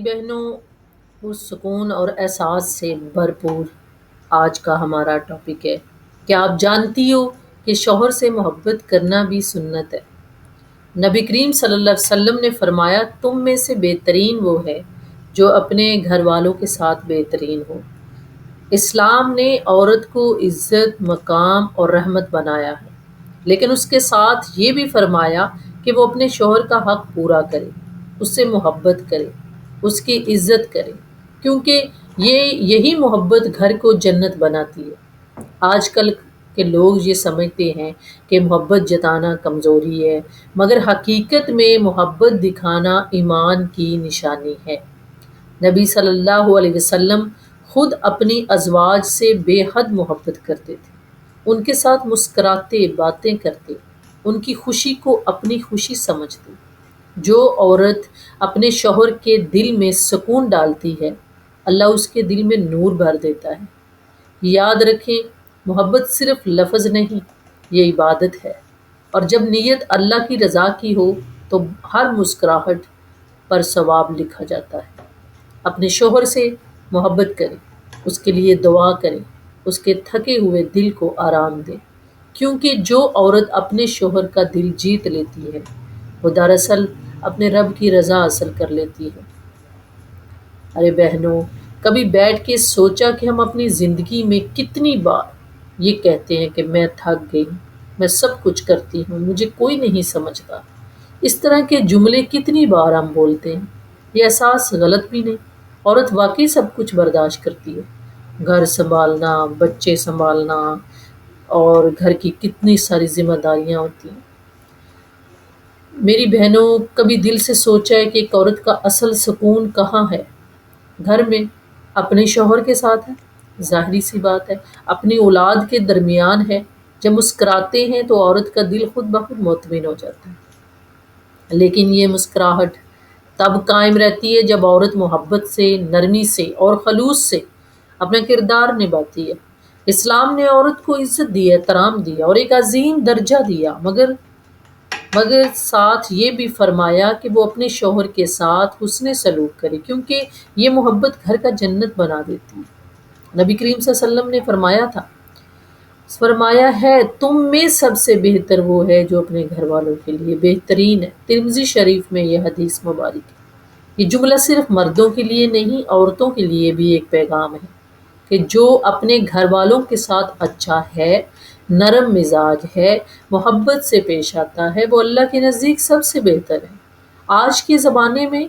بہنوں، پرسکون اور احساس سے بھرپور آج کا ہمارا ٹاپک ہے۔ کیا آپ جانتی ہو کہ شوہر سے محبت کرنا بھی سنت ہے؟ نبی کریم صلی اللہ علیہ وسلم نے فرمایا، تم میں سے بہترین وہ ہے جو اپنے گھر والوں کے ساتھ بہترین ہو۔ اسلام نے عورت کو عزت، مقام اور رحمت بنایا ہے، لیکن اس کے ساتھ یہ بھی فرمایا کہ وہ اپنے شوہر کا حق پورا کرے، اس سے محبت کرے، اس کی عزت کرے، کیونکہ یہی محبت گھر کو جنت بناتی ہے۔ آج کل کے لوگ یہ سمجھتے ہیں کہ محبت جتانا کمزوری ہے، مگر حقیقت میں محبت دکھانا ایمان کی نشانی ہے۔ نبی صلی اللہ علیہ وسلم خود اپنی ازواج سے بے حد محبت کرتے تھے، ان کے ساتھ مسکراتے، باتیں کرتے، ان کی خوشی کو اپنی خوشی سمجھتے۔ جو عورت اپنے شوہر کے دل میں سکون ڈالتی ہے، اللہ اس کے دل میں نور بھر دیتا ہے۔ یاد رکھیں، محبت صرف لفظ نہیں، یہ عبادت ہے، اور جب نیت اللہ کی رضا کی ہو تو ہر مسکراہٹ پر ثواب لکھا جاتا ہے۔ اپنے شوہر سے محبت کریں، اس کے لیے دعا کریں، اس کے تھکے ہوئے دل کو آرام دیں، کیونکہ جو عورت اپنے شوہر کا دل جیت لیتی ہے، وہ دراصل اپنے رب کی رضا حاصل کر لیتی ہے۔ ارے بہنوں، کبھی بیٹھ کے سوچا کہ ہم اپنی زندگی میں کتنی بار یہ کہتے ہیں کہ میں تھک گئی، میں سب کچھ کرتی ہوں، مجھے کوئی نہیں سمجھتا۔ اس طرح کے جملے کتنی بار ہم بولتے ہیں۔ یہ احساس غلط بھی نہیں، عورت واقعی سب کچھ برداشت کرتی ہے، گھر سنبھالنا، بچے سنبھالنا، اور گھر کی کتنی ساری ذمہ داریاں ہوتی ہیں۔ میری بہنوں، کبھی دل سے سوچا ہے کہ ایک عورت کا اصل سکون کہاں ہے؟ گھر میں، اپنے شوہر کے ساتھ ہے، ظاہری سی بات ہے، اپنی اولاد کے درمیان ہے۔ جب مسکراتے ہیں تو عورت کا دل خود بخود مطمئن ہو جاتا ہے، لیکن یہ مسکراہٹ تب قائم رہتی ہے جب عورت محبت سے، نرمی سے اور خلوص سے اپنا کردار نبھاتی ہے۔ اسلام نے عورت کو عزت دی، احترام دیا اور ایک عظیم درجہ دیا، مگر ساتھ یہ بھی فرمایا کہ وہ اپنے شوہر کے ساتھ حسن سلوک کرے، کیونکہ یہ محبت گھر کا جنت بنا دیتی ہے۔ نبی کریم صلی اللہ علیہ وسلم نے فرمایا ہے، تم میں سب سے بہتر وہ ہے جو اپنے گھر والوں کے لیے بہترین ہے۔ ترمذی شریف میں یہ حدیث مبارک ہے۔ یہ جملہ صرف مردوں کے لیے نہیں، عورتوں کے لیے بھی ایک پیغام ہے کہ جو اپنے گھر والوں کے ساتھ اچھا ہے، نرم مزاج ہے، محبت سے پیش آتا ہے، وہ اللہ کے نزدیک سب سے بہتر ہے۔ آج کے زمانے میں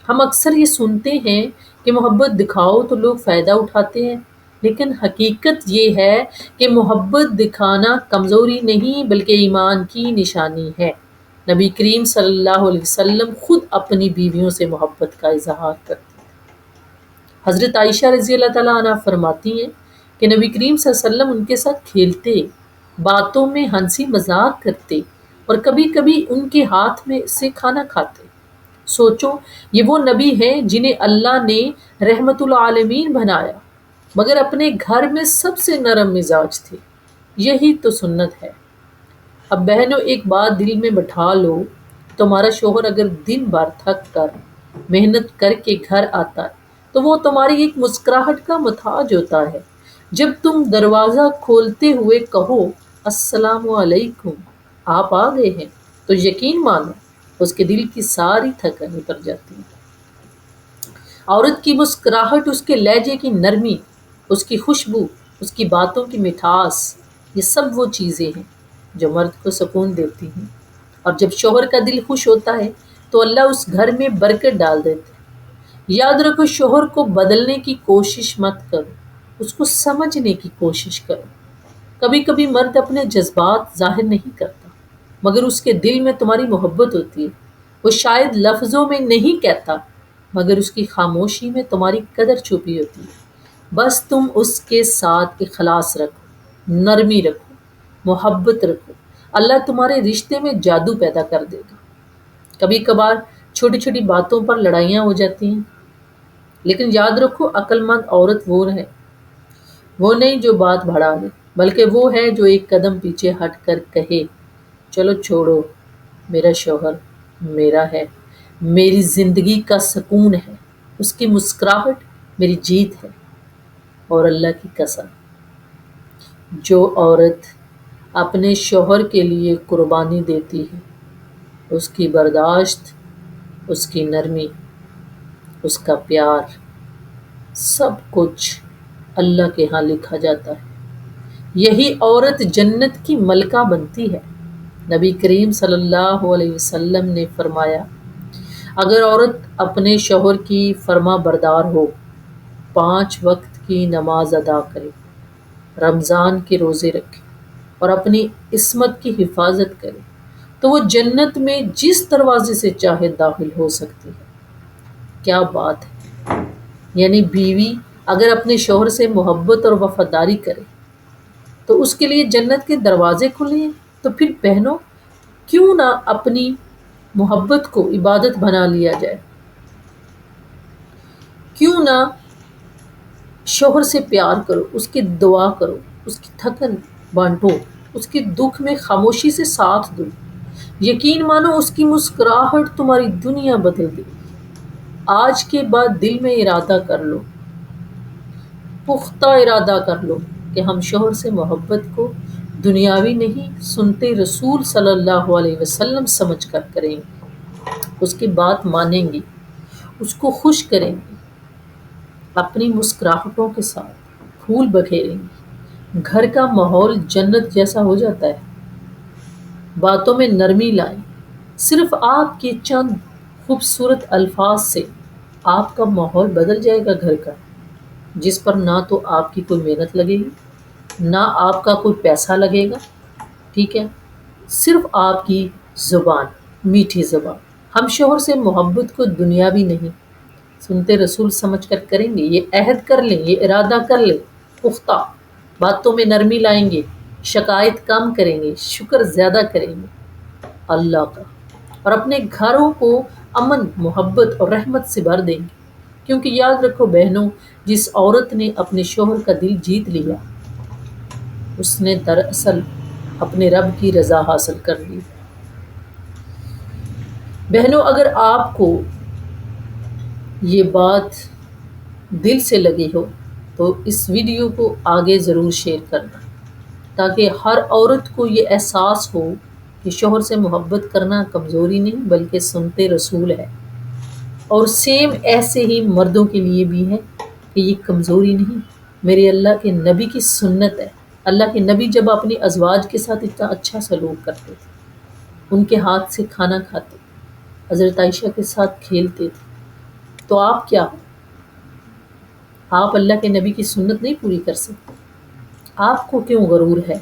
ہم اکثر یہ سنتے ہیں کہ محبت دکھاؤ تو لوگ فائدہ اٹھاتے ہیں، لیکن حقیقت یہ ہے کہ محبت دکھانا کمزوری نہیں بلکہ ایمان کی نشانی ہے۔ نبی کریم صلی اللہ علیہ وسلم خود اپنی بیویوں سے محبت کا اظہار کرتے ہیں۔ حضرت عائشہ رضی اللہ تعالیٰ عنہا فرماتی ہیں کہ نبی کریم صلی اللہ علیہ وسلم ان کے ساتھ کھیلتے، باتوں میں ہنسی مذاق کرتے اور کبھی کبھی ان کے ہاتھ میں سے کھانا کھاتے۔ سوچو، یہ وہ نبی ہیں جنہیں اللہ نے رحمت العالمین بنایا، مگر اپنے گھر میں سب سے نرم مزاج تھے۔ یہی تو سنت ہے۔ اب بہنوں، ایک بات دل میں بٹھا لو، تمہارا شوہر اگر دن بھر تھک کر، محنت کر کے گھر آتا ہے تو وہ تمہاری ایک مسکراہٹ کا محتاج ہوتا ہے۔ جب تم دروازہ کھولتے ہوئے کہو السلام علیکم، آپ آ گئے ہیں، تو یقین مانو اس کے دل کی ساری تھکن اتر جاتی ہے۔ عورت کی مسکراہٹ، اس کے لہجے کی نرمی، اس کی خوشبو، اس کی باتوں کی مٹھاس، یہ سب وہ چیزیں ہیں جو مرد کو سکون دیتی ہیں، اور جب شوہر کا دل خوش ہوتا ہے تو اللہ اس گھر میں برکت ڈال دیتے ہیں۔ یاد رکھو، شوہر کو بدلنے کی کوشش مت کرو، اس کو سمجھنے کی کوشش کرو۔ کبھی کبھی مرد اپنے جذبات ظاہر نہیں کرتا، مگر اس کے دل میں تمہاری محبت ہوتی ہے۔ وہ شاید لفظوں میں نہیں کہتا، مگر اس کی خاموشی میں تمہاری قدر چھپی ہوتی ہے۔ بس تم اس کے ساتھ اخلاص رکھو، نرمی رکھو، محبت رکھو، اللہ تمہارے رشتے میں جادو پیدا کر دے گا۔ کبھی کبھار چھوٹی چھوٹی باتوں پر لڑائیاں ہو جاتی ہیں، لیکن یاد رکھو، عقل مند عورت وہ نہیں جو بات بڑھا دے، بلکہ وہ ہے جو ایک قدم پیچھے ہٹ کر کہے، چلو چھوڑو، میرا شوہر میرا ہے، میری زندگی کا سکون ہے۔ اس کی مسکراہٹ میری جیت ہے۔ اور اللہ کی قسم، جو عورت اپنے شوہر کے لیے قربانی دیتی ہے، اس کی برداشت، اس کی نرمی، اس کا پیار، سب کچھ اللہ کے ہاں لکھا جاتا ہے۔ یہی عورت جنت کی ملکہ بنتی ہے۔ نبی کریم صلی اللہ علیہ وسلم نے فرمایا، اگر عورت اپنے شوہر کی فرما بردار ہو، 5 وقت کی نماز ادا کرے، رمضان کے روزے رکھے اور اپنی عصمت کی حفاظت کرے، تو وہ جنت میں جس دروازے سے چاہے داخل ہو سکتی ہے۔ کیا بات ہے! یعنی بیوی اگر اپنے شوہر سے محبت اور وفاداری کرے تو اس کے لیے جنت کے دروازے کھلے ہیں۔ تو پھر بہنوں، کیوں نہ اپنی محبت کو عبادت بنا لیا جائے؟ کیوں نہ شوہر سے پیار کرو، اس کی دعا کرو، اس کی تھکن بانٹو، اس کے دکھ میں خاموشی سے ساتھ دو۔ یقین مانو اس کی مسکراہٹ تمہاری دنیا بدل دے گی۔ آج کے بعد دل میں ارادہ کر لو، پختہ ارادہ کر لو کہ ہم شوہر سے محبت کو دنیاوی نہیں، سنتے رسول صلی اللہ علیہ وسلم سمجھ کر کریں گے، اس کی بات مانیں گے، اس کو خوش کریں گے، اپنی مسکراہٹوں کے ساتھ پھول بکھیریں گے، گھر کا ماحول جنت جیسا ہو جاتا ہے۔ باتوں میں نرمی لائیں، صرف آپ کے چند خوبصورت الفاظ سے آپ کا ماحول بدل جائے گا گھر کا، جس پر نہ تو آپ کی کوئی محنت لگے گی، نہ آپ کا کوئی پیسہ لگے گا، ٹھیک ہے؟ صرف آپ کی زبان، میٹھی زبان۔ ہم شوہر سے محبت کو دنیاوی نہیں، سنتے رسول سمجھ کر کریں گے۔ یہ عہد کر لیں، یہ ارادہ کر لیں پختہ۔ باتوں میں نرمی لائیں گے، شکایت کم کریں گے، شکر زیادہ کریں گے اللہ کا، اور اپنے گھروں کو امن، محبت اور رحمت سے بھر دیں گے۔ کیونکہ یاد رکھو بہنوں، جس عورت نے اپنے شوہر کا دل جیت لیا، اس نے دراصل اپنے رب کی رضا حاصل کر لی۔ بہنوں، اگر آپ کو یہ بات دل سے لگی ہو تو اس ویڈیو کو آگے ضرور شیئر کرنا، تاکہ ہر عورت کو یہ احساس ہو کہ شوہر سے محبت کرنا کمزوری نہیں بلکہ سنتے رسول ہے۔ اور سیم ایسے ہی مردوں کے لیے بھی ہے کہ یہ کمزوری نہیں، میرے اللہ کے نبی کی سنت ہے۔ اللہ کے نبی جب اپنی ازواج کے ساتھ اتنا اچھا سلوک کرتے تھے، ان کے ہاتھ سے کھانا کھاتے، حضرت عائشہ کے ساتھ کھیلتے تھے، تو آپ کیا ہو؟ آپ اللہ کے نبی کی سنت نہیں پوری کر سکتے؟ آپ کو کیوں غرور ہے؟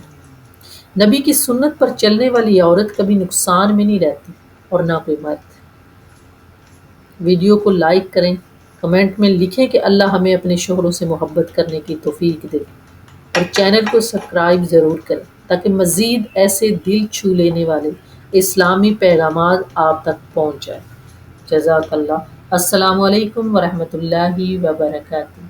نبی کی سنت پر چلنے والی عورت کبھی نقصان میں نہیں رہتی، اور نہ کوئی مرد۔ ویڈیو کو لائک کریں، کمنٹ میں لکھیں کہ اللہ ہمیں اپنے شوہروں سے محبت کرنے کی توفیق دے، اور چینل کو سبسکرائب ضرور کریں تاکہ مزید ایسے دل چھو لینے والے اسلامی پیغامات آپ تک پہنچ جائیں۔ جزاک اللہ۔ السلام علیکم ورحمۃ اللہ وبرکاتہ۔